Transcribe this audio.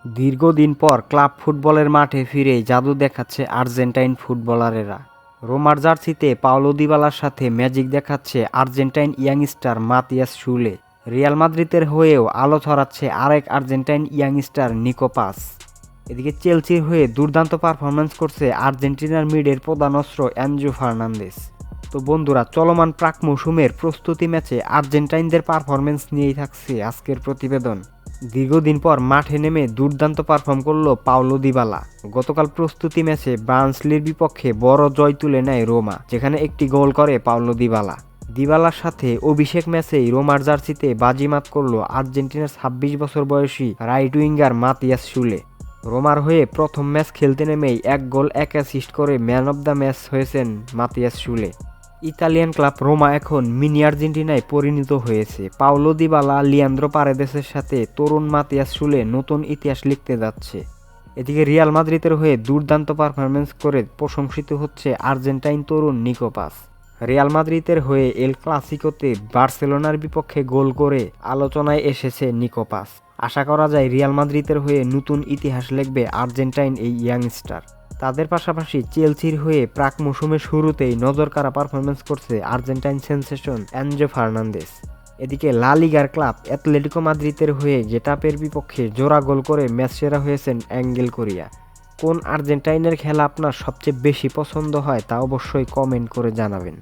দীর্ঘদিন পর ক্লাব ফুটবলের মাঠে ফিরে জাদু দেখাচ্ছে আর্জেন্টাইন ফুটবলারেরা। রোমার জার্সিতে পাওলো দিবালার সাথে ম্যাজিক দেখাচ্ছে আর্জেন্টাইন ইয়াংস্টার মাতিয়াস সুলে। রিয়াল মাদ্রিদের হয়েও আলো ছড়াচ্ছে আরেক আর্জেন্টাইন ইয়াংস্টার নিকো পাস। এদিকে চেলসির হয়ে দুর্দান্ত পারফরম্যান্স করছে আর্জেন্টিনার মিডের প্রধান অস্ত্র এনজো ফার্নান্দেস। তো বন্ধুরা, চলমান প্রাক মৌসুমের প্রস্তুতি ম্যাচে আর্জেন্টাইনদের পারফরম্যান্স নিয়েই থাকছে আজকের প্রতিবেদন। দীর্ঘদিন পর মাঠে নেমে দুর্দান্ত পারফর্ম করল পাওলো দিবালা। গতকাল প্রস্তুতি ম্যাচে বার্নসলির বিপক্ষে বড় জয় তুলে নেয় রোমা, যেখানে একটি গোল করে পাওলো দিবালা। দিবালার সাথে অভিষেক ম্যাচেই রোমার জার্সিতে বাজিমাত করল আর্জেন্টিনার ২৬ বছর বয়সী রাইট উইঙ্গার মাতিয়াস সুলে। রোমার হয়ে প্রথম ম্যাচ খেলতে নেমেই ১ গোল ১ অ্যাসিস্ট করে ম্যান অব দ্য ম্যাচ হয়েছেন মাতিয়াস সুলে। ইতালিয়ান ক্লাব রোমা এখন মিনি আর্জেন্টিনায় পরিণত হয়েছে। পাওলো দিবালা, লিয়ান্দ্রো পারেদেসের সাথে তরুণ মাতিয়াস সুলে নতুন ইতিহাস লিখতে যাচ্ছে। এদিকে রিয়াল মাদ্রিদের হয়ে দুর্দান্ত পারফরম্যান্স করে প্রশংসিত হচ্ছে আর্জেন্টাইন তরুণ নিকো পাস। রিয়াল মাদ্রিদের হয়ে এল ক্লাসিকোতে বার্সেলোনার বিপক্ষে গোল করে আলোচনায় এসেছে নিকো পাস। আশা করা যায় রিয়াল মাদ্রিদের হয়ে নতুন ইতিহাস লিখবে আর্জেন্টাইন এই ইয়াংস্টার। তাদের পাশাপাশি চেলসির হয়ে প্রাক মৌসুমের শুরুতেই নজরকাড়া পারফরম্যান্স করছে আর্জেন্টাইন সেনসেশন এনজো ফার্নান্দেস। এদিকে লা লিগার ক্লাব অ্যাটলেটিকো মাদ্রিদের হয়ে গেটাফের বিপক্ষে জোড়া গোল করে ম্যাচ সেরা হয়েছেন অ্যাঙ্গেল কোরিয়া। কোন আর্জেন্টাইনের খেলা আপনার সবচেয়ে বেশি পছন্দ হয় তা অবশ্যই কমেন্ট করে জানাবেন।